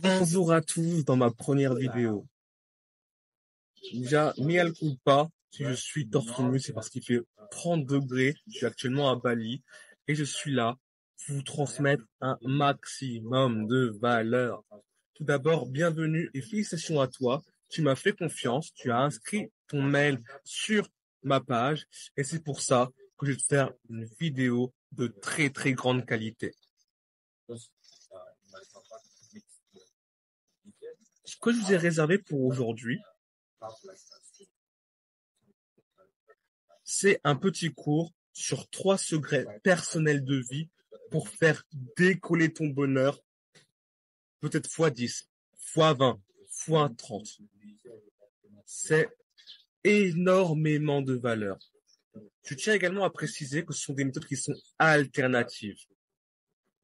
Bonjour à tous dans ma première vidéo. Déjà, mea culpa, si je suis torse nu, c'est parce qu'il fait 30 degrés. Je suis actuellement à Bali et je suis là pour vous transmettre un maximum de valeur. Tout d'abord, bienvenue et félicitations à toi. Tu m'as fait confiance, tu as inscrit ton mail sur ma page et c'est pour ça que je vais te faire une vidéo de très très grande qualité. Ce que je vous ai réservé pour aujourd'hui, c'est un petit cours sur 3 secrets personnels de vie pour faire décoller ton bonheur, peut-être fois 10, fois 20, fois 30. C'est énormément de valeur. Je tiens également à préciser que ce sont des méthodes qui sont alternatives.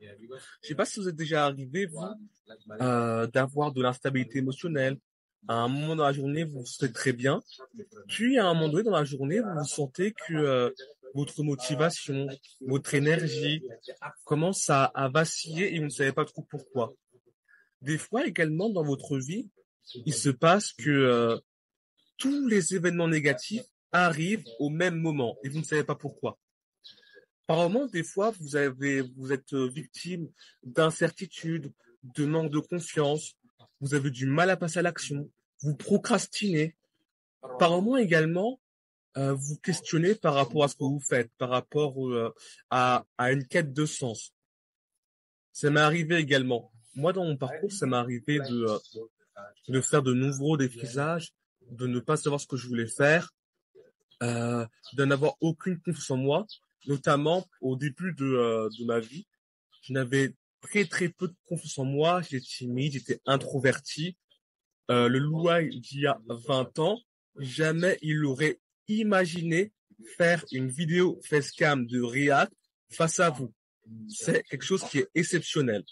Je ne sais pas si vous êtes déjà arrivé, vous, d'avoir de l'instabilité émotionnelle. À un moment dans la journée, vous vous sentez très bien. Puis, à un moment donné dans la journée, vous sentez que votre motivation, votre énergie commence à vaciller et vous ne savez pas trop pourquoi. Des fois également dans votre vie, il se passe que tous les événements négatifs arrivent au même moment et vous ne savez pas pourquoi. Par moment, des fois, vous êtes victime d'incertitude, de manque de confiance, vous avez du mal à passer à l'action, vous procrastinez. Par moment également, vous questionnez par rapport à ce que vous faites, par rapport à une quête de sens. Ça m'est arrivé également. Moi, dans mon parcours, ça m'est arrivé de faire de nombreux défrisages, de ne pas savoir ce que je voulais faire, de n'avoir aucune confiance en moi, notamment au début de ma vie. Je n'avais très très peu de confiance en moi, j'étais timide, j'étais introverti. Le Louai d'il y a 20 ans, jamais il aurait imaginé faire une vidéo facecam de React face à vous. C'est quelque chose qui est exceptionnel.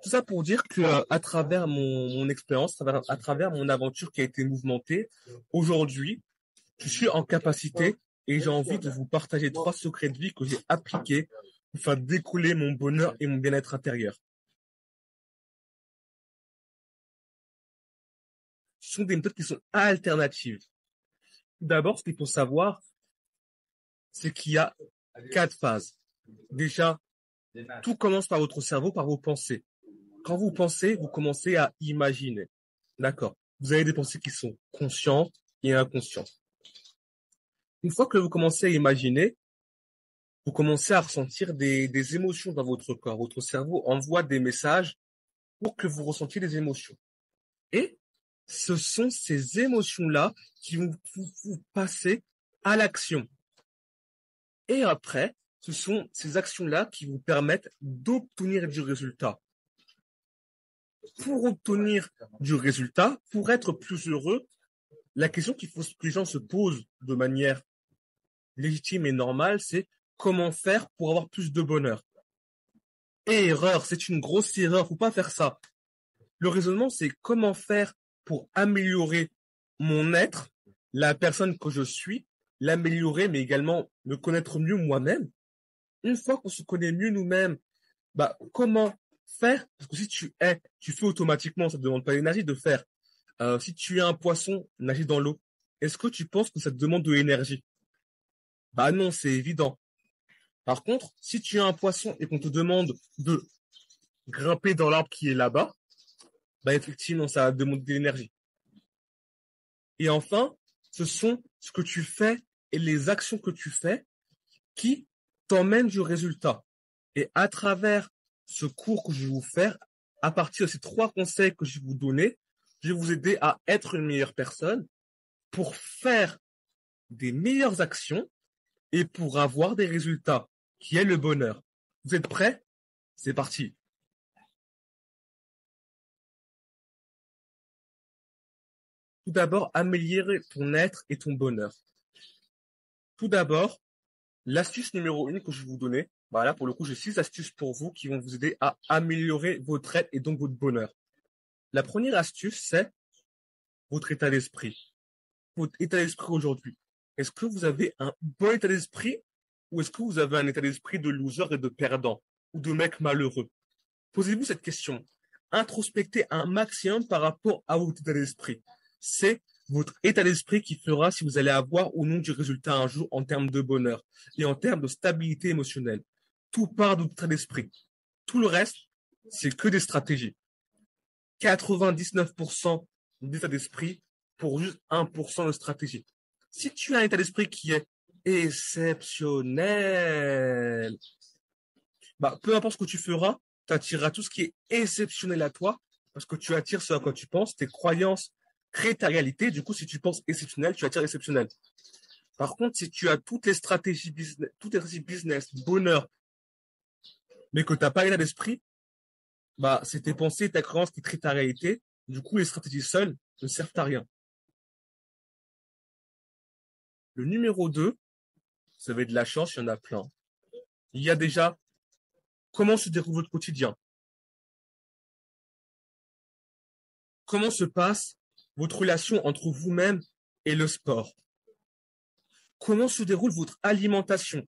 Tout ça pour dire que à travers mon expérience, à travers mon aventure qui a été mouvementée, aujourd'hui, je suis en capacité et j'ai envie de vous partager 3 secrets de vie que j'ai appliqués pour faire découler mon bonheur et mon bien-être intérieur. Ce sont des méthodes qui sont alternatives. Tout d'abord, ce qu'il faut savoir, c'est qu'il y a 4 phases. Déjà, tout commence par votre cerveau, par vos pensées. Quand vous pensez, vous commencez à imaginer. D'accord. Vous avez des pensées qui sont conscientes et inconscientes. Une fois que vous commencez à imaginer, vous commencez à ressentir des émotions dans votre corps. Votre cerveau envoie des messages pour que vous ressentiez des émotions. Et ce sont ces émotions-là qui vont vous passer à l'action. Et après, ce sont ces actions-là qui vous permettent d'obtenir du résultat. Pour obtenir du résultat, pour être plus heureux, la question qu'il faut que les gens se posent de manière légitime et normale, c'est comment faire pour avoir plus de bonheur. Et erreur, c'est une grosse erreur, faut pas faire ça. Le raisonnement, c'est comment faire pour améliorer mon être, la personne que je suis, l'améliorer, mais également me connaître mieux moi-même. Une fois qu'on se connaît mieux nous-mêmes, bah, comment faire? Parce que si tu es, tu fais automatiquement, ça ne demande pas d'énergie de faire. Si tu es un poisson, nager dans l'eau, est-ce que tu penses que ça te demande de l'énergie? Bah non, c'est évident. Par contre, si tu es un poisson et qu'on te demande de grimper dans l'arbre qui est là-bas, bah effectivement, ça va demander de l'énergie. Et enfin, ce sont ce que tu fais et les actions que tu fais qui t'emmènent du résultat. Et à travers ce cours que je vais vous faire, à partir de ces 3 conseils que je vais vous donner, je vais vous aider à être une meilleure personne pour faire des meilleures actions et pour avoir des résultats, qui est le bonheur. Vous êtes prêts? C'est parti. Tout d'abord, améliorer ton être et ton bonheur. Tout d'abord, l'astuce numéro 1 que je vais vous donner, voilà, pour le coup, j'ai 6 astuces pour vous qui vont vous aider à améliorer votre être et donc votre bonheur. La première astuce, c'est votre état d'esprit. Votre état d'esprit aujourd'hui. Est-ce que vous avez un bon état d'esprit ou est-ce que vous avez un état d'esprit de loser et de perdant ou de mec malheureux? Posez-vous cette question. Introspectez un maximum par rapport à votre état d'esprit. C'est votre état d'esprit qui fera si vous allez avoir ou non du résultat un jour en termes de bonheur et en termes de stabilité émotionnelle. Tout part de votre état d'esprit. Tout le reste, c'est que des stratégies. 99% d'état d'esprit pour juste 1% de stratégie. Si tu as un état d'esprit qui est exceptionnel, bah, peu importe ce que tu feras, tu attireras tout ce qui est exceptionnel à toi, parce que tu attires ce à quoi tu penses, tes croyances créent ta réalité. Du coup, si tu penses exceptionnel, tu attires exceptionnel. Par contre, si tu as toutes les stratégies business, bonheur, mais que tu n'as pas l'état d'esprit, bah, c'est tes pensées, ta croyance qui créent ta réalité. Du coup, les stratégies seules ne servent à rien. Le numéro 2, vous avez de la chance, il y en a plein. Il y a déjà comment se déroule votre quotidien. Comment se passe votre relation entre vous-même et le sport. Comment se déroule votre alimentation.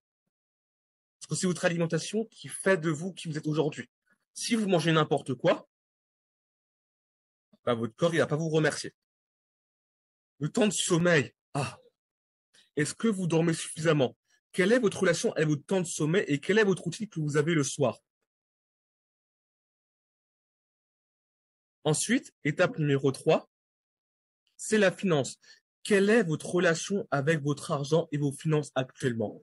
Parce que c'est votre alimentation qui fait de vous qui vous êtes aujourd'hui. Si vous mangez n'importe quoi, bah, votre corps, il va pas vous remercier. Le temps de sommeil. Ah, est-ce que vous dormez suffisamment? Quelle est votre relation avec votre temps de sommeil et quelle est votre routine que vous avez le soir? Ensuite, étape numéro 3, c'est la finance. Quelle est votre relation avec votre argent et vos finances actuellement?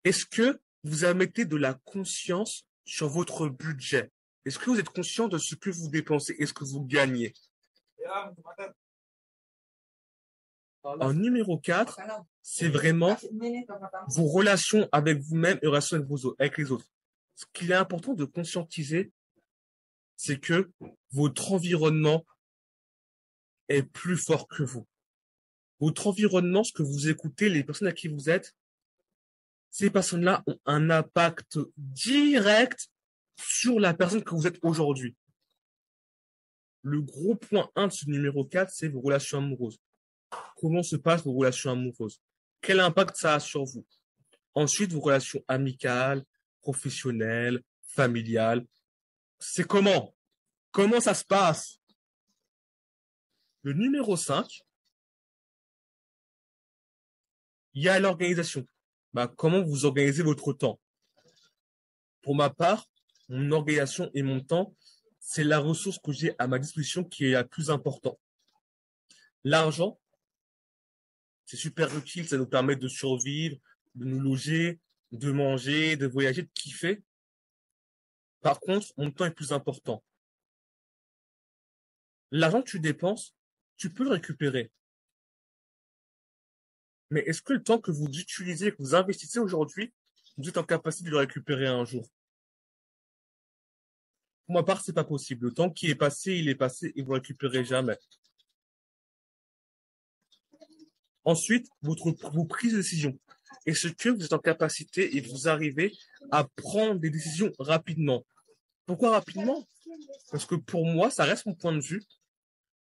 Est-ce que vous mettez de la conscience sur votre budget? Est-ce que vous êtes conscient de ce que vous dépensez et ce que vous gagnez? En numéro 4, c'est vraiment vos relations avec vous-même et vos relations avec les autres. Ce qu'il est important de conscientiser, c'est que votre environnement est plus fort que vous. Votre environnement, ce que vous écoutez, les personnes à qui vous êtes, ces personnes-là ont un impact direct sur la personne que vous êtes aujourd'hui. Le gros point 1 de ce numéro 4, c'est vos relations amoureuses. Comment se passent vos relations amoureuses? Quel impact ça a sur vous? Ensuite, vos relations amicales, professionnelles, familiales. C'est comment? Comment ça se passe? Le numéro 5, il y a l'organisation. Bah, comment vous organisez votre temps? Pour ma part, mon organisation et mon temps, c'est la ressource que j'ai à ma disposition qui est la plus importante. L'argent, c'est super utile, ça nous permet de survivre, de nous loger, de manger, de voyager, de kiffer. Par contre, mon temps est plus important. L'argent que tu dépenses, tu peux le récupérer. Mais est-ce que le temps que vous utilisez, que vous investissez aujourd'hui, vous êtes en capacité de le récupérer un jour? Pour ma part, c'est pas possible. Le temps qui est passé, il est passé et vous ne le récupérez jamais. Ensuite, vos prises de décision. Est-ce que vous êtes en capacité et vous arrivez à prendre des décisions rapidement? Pourquoi rapidement? Parce que pour moi, ça reste mon point de vue.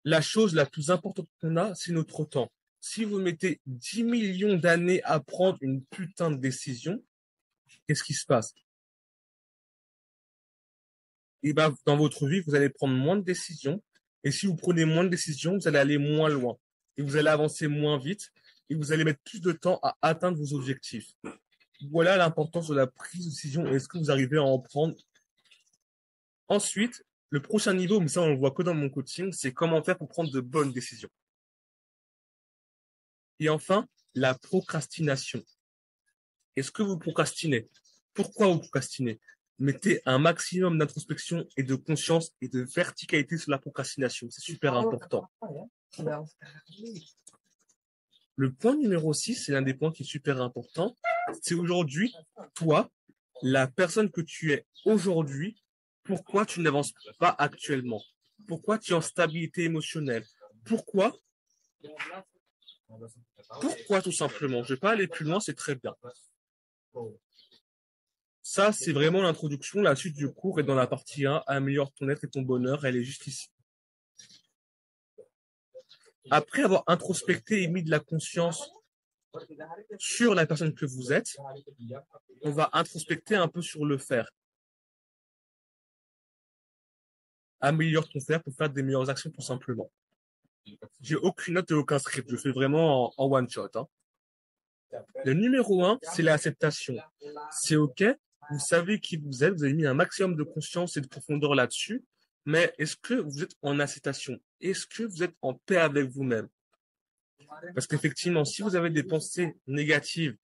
La chose la plus importante qu'on a, c'est notre temps. Si vous mettez 10 millions d'années à prendre une putain de décision, qu'est-ce qui se passe? Et ben, dans votre vie, vous allez prendre moins de décisions. Et si vous prenez moins de décisions, vous allez aller moins loin. Et vous allez avancer moins vite. Et vous allez mettre plus de temps à atteindre vos objectifs. Voilà l'importance de la prise de décision. Est-ce que vous arrivez à en prendre? Ensuite, le prochain niveau, mais ça on le voit que dans mon coaching, c'est comment faire pour prendre de bonnes décisions. Et enfin, la procrastination. Est-ce que vous procrastinez? Pourquoi vous procrastinez? Mettez un maximum d'introspection et de conscience et de verticalité sur la procrastination. C'est super important. Le point numéro 6, c'est l'un des points qui est super important. C'est aujourd'hui, toi, la personne que tu es aujourd'hui, pourquoi tu n'avances pas actuellement? Pourquoi tu es en stabilité émotionnelle? Pourquoi? Pourquoi tout simplement? Je vais pas aller plus loin, c'est très bien. Ça, c'est vraiment l'introduction. La suite du cours est dans la partie 1. Améliore ton être et ton bonheur. Elle est juste ici. Après avoir introspecté et mis de la conscience sur la personne que vous êtes, on va introspecter un peu sur le faire. améliore ton faire pour faire des meilleures actions tout simplement. J'ai aucune note et aucun script. Je fais vraiment en one shot, hein. Le numéro un, c'est l'acceptation. C'est OK. Vous savez qui vous êtes. Vous avez mis un maximum de conscience et de profondeur là-dessus. Mais est-ce que vous êtes en acceptation? Est-ce que vous êtes en paix avec vous-même? Parce qu'effectivement, si vous avez des pensées négatives,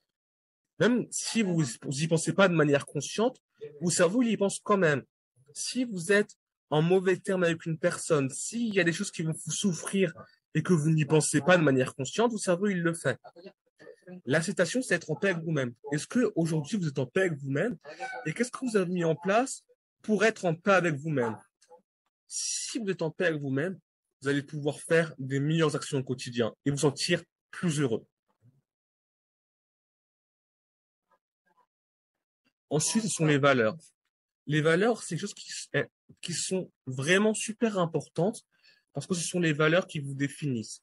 même si vous y pensez pas de manière consciente, votre cerveau, il y pense quand même. Si vous êtes en mauvais terme avec une personne, s'il y a des choses qui vont vous souffrir et que vous n'y pensez pas de manière consciente, votre cerveau, il le fait. L'acceptation, c'est être en paix avec vous-même. Est-ce que aujourd'hui vous êtes en paix avec vous-même? Et qu'est-ce que vous avez mis en place pour être en paix avec vous-même? Si vous êtes en paix avec vous-même, vous allez pouvoir faire des meilleures actions au quotidien et vous sentir plus heureux. Ensuite, ce sont les valeurs. Les valeurs, c'est des choses qui sont vraiment super importantes parce que ce sont les valeurs qui vous définissent.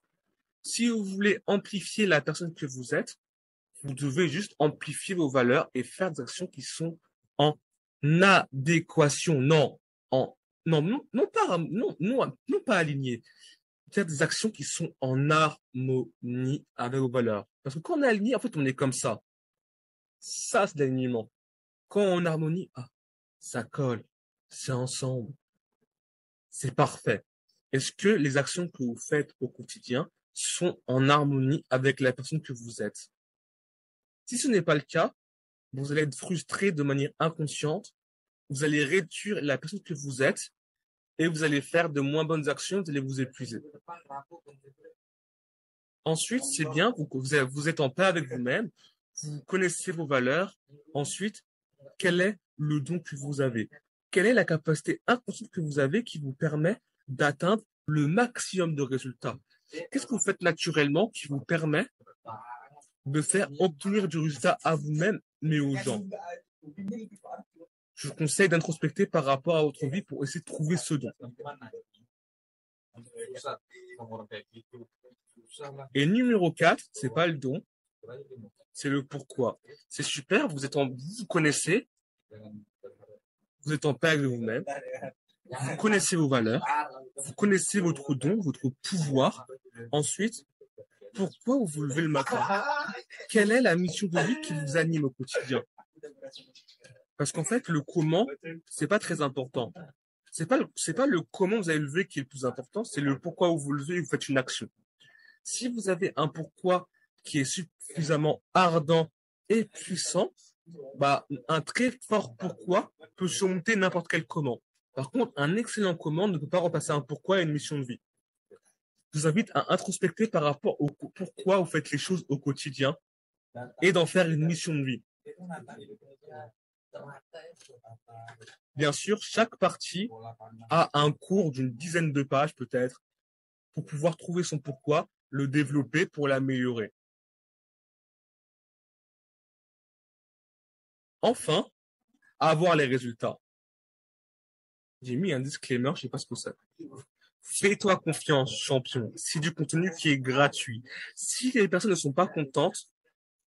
Si vous voulez amplifier la personne que vous êtes, vous devez juste amplifier vos valeurs et faire des actions qui sont en adéquation. Non, non pas alignées. Faire des actions qui sont en harmonie avec vos valeurs. Parce que quand on est aligné, en fait, on est comme ça. Ça, c'est l'alignement. Quand on harmonie, ça colle, c'est ensemble, c'est parfait. Est-ce que les actions que vous faites au quotidien sont en harmonie avec la personne que vous êtes? Si ce n'est pas le cas, vous allez être frustré de manière inconsciente, vous allez réduire la personne que vous êtes et vous allez faire de moins bonnes actions, vous allez vous épuiser. Ensuite, c'est bien, vous êtes en paix avec vous-même, vous connaissez vos valeurs. Ensuite, quel est le don que vous avez? Quelle est la capacité inconsciente que vous avez qui vous permet d'atteindre le maximum de résultats? Qu'est-ce que vous faites naturellement qui vous permet de faire obtenir du résultat à vous-même, mais aux gens? Je vous conseille d'introspecter par rapport à votre vie pour essayer de trouver ce don. Et numéro 4, c'est pas le don, c'est le pourquoi. C'est super, vous connaissez, vous êtes en paix avec vous-même, vous connaissez vos valeurs, vous connaissez votre don, votre pouvoir. Ensuite, pourquoi vous vous levez le matin? Quelle est la mission de vie qui vous anime au quotidien? Parce qu'en fait, le comment, c'est pas très important. C'est pas le comment vous allez lever qui est le plus important, c'est le pourquoi vous vous levez et vous faites une action. Si vous avez un pourquoi qui est suffisamment ardent et puissant, un très fort pourquoi peut surmonter n'importe quel comment. Par contre, un excellent comment ne peut pas remplacer un pourquoi et une mission de vie. Je vous invite à introspecter par rapport au pourquoi vous faites les choses au quotidien et d'en faire une mission de vie. Bien sûr, chaque partie a un cours d'une dizaine de pages peut-être pour pouvoir trouver son pourquoi, le développer pour l'améliorer. Enfin, avoir les résultats. J'ai mis un disclaimer, je sais pas ce que c'est. Fais-toi confiance, champion. C'est du contenu qui est gratuit. Si les personnes ne sont pas contentes,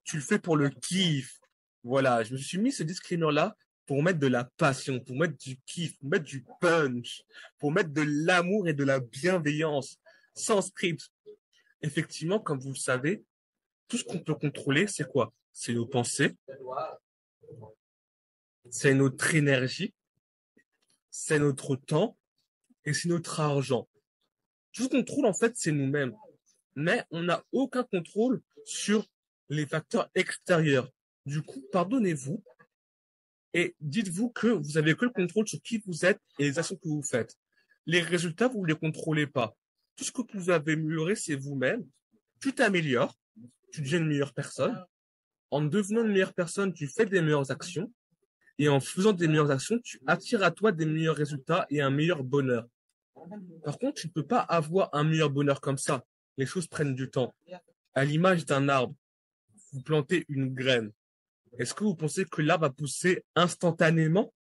tu le fais pour le kiff. Voilà, je me suis mis ce disclaimer-là pour mettre de la passion, pour mettre du kiff, pour mettre du punch, pour mettre de l'amour et de la bienveillance, sans script. Effectivement, comme vous le savez, tout ce qu'on peut contrôler, c'est quoi? C'est nos pensées, c'est notre énergie, c'est notre temps et c'est notre argent. Tout ce qu'on contrôle, en fait, c'est nous-mêmes. Mais on n'a aucun contrôle sur les facteurs extérieurs. Du coup, pardonnez-vous et dites-vous que vous avez que le contrôle sur qui vous êtes et les actions que vous faites. Les résultats, vous ne les contrôlez pas. Tout ce que vous avez amélioré, c'est vous-même. Tu t'améliores, tu deviens une meilleure personne. En devenant une meilleure personne, tu fais des meilleures actions. Et en faisant des meilleures actions, tu attires à toi des meilleurs résultats et un meilleur bonheur. Par contre, tu ne peux pas avoir un meilleur bonheur comme ça. Les choses prennent du temps. À l'image d'un arbre, vous plantez une graine. Est-ce que vous pensez que l'arbre va pousser instantanément?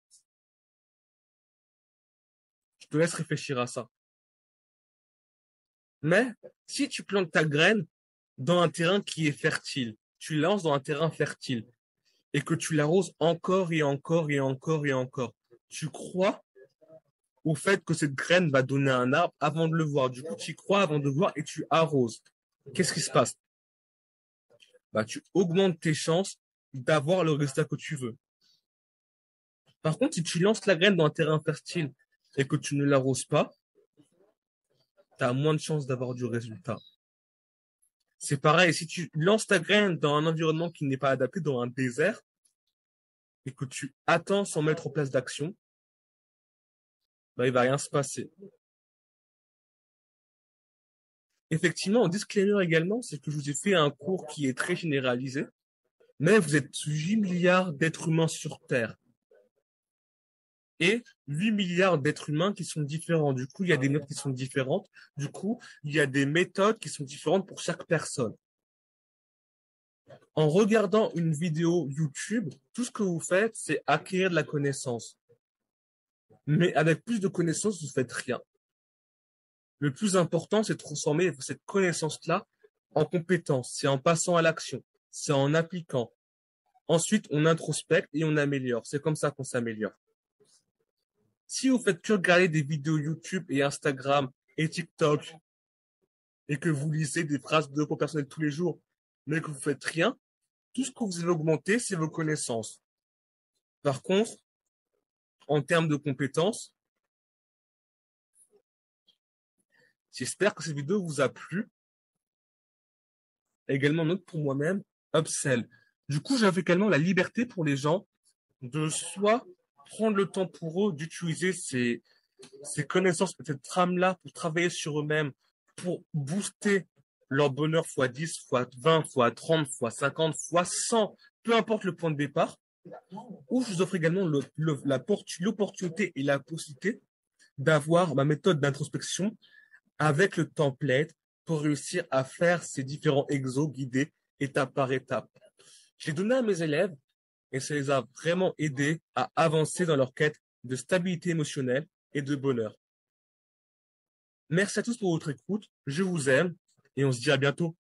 Je te laisse réfléchir à ça. Mais si tu plantes ta graine dans un terrain qui est fertile, tu lances dans un terrain fertile et que tu l'arroses encore et encore et encore et encore, tu crois au fait que cette graine va donner un arbre avant de le voir. Du coup, tu y crois avant de voir et tu arroses. Qu'est-ce qui se passe? Bah, tu augmentes tes chances d'avoir le résultat que tu veux. Par contre, si tu lances la graine dans un terrain fertile et que tu ne l'arroses pas, tu as moins de chances d'avoir du résultat. C'est pareil, si tu lances ta graine dans un environnement qui n'est pas adapté, dans un désert, et que tu attends sans mettre en place d'action, bah, il va rien se passer. Effectivement, un disclaimer également, c'est que je vous ai fait un cours qui est très généralisé, mais vous êtes 8 milliards d'êtres humains sur Terre et 8 milliards d'êtres humains qui sont différents. Du coup, il y a des notes qui sont différentes. Du coup, il y a des méthodes qui sont différentes pour chaque personne. En regardant une vidéo YouTube, tout ce que vous faites, c'est acquérir de la connaissance. Mais avec plus de connaissances, vous ne faites rien. Le plus important, c'est de transformer cette connaissance-là en compétence. C'est en passant à l'action. C'est en appliquant. Ensuite, on introspecte et on améliore. C'est comme ça qu'on s'améliore. Si vous faites que regarder des vidéos YouTube et Instagram et TikTok et que vous lisez des phrases de développement personnel tous les jours, mais que vous faites rien, tout ce que vous allez augmenter, c'est vos connaissances. Par contre, en termes de compétences, j'espère que cette vidéo vous a plu. Également, note pour moi-même, upsell. Du coup, j'avais également la liberté pour les gens de soit prendre le temps pour eux d'utiliser ces connaissances, cette trame-là pour travailler sur eux-mêmes, pour booster leur bonheur fois 10, fois 20, fois 30, fois 50, fois 100, peu importe le point de départ, ou je vous offre également l'opportunité et la possibilité d'avoir ma méthode d'introspection avec le template pour réussir à faire ces différents exos guidés étape par étape. Je l'ai donné à mes élèves et ça les a vraiment aidés à avancer dans leur quête de stabilité émotionnelle et de bonheur. Merci à tous pour votre écoute, je vous aime et on se dit à bientôt.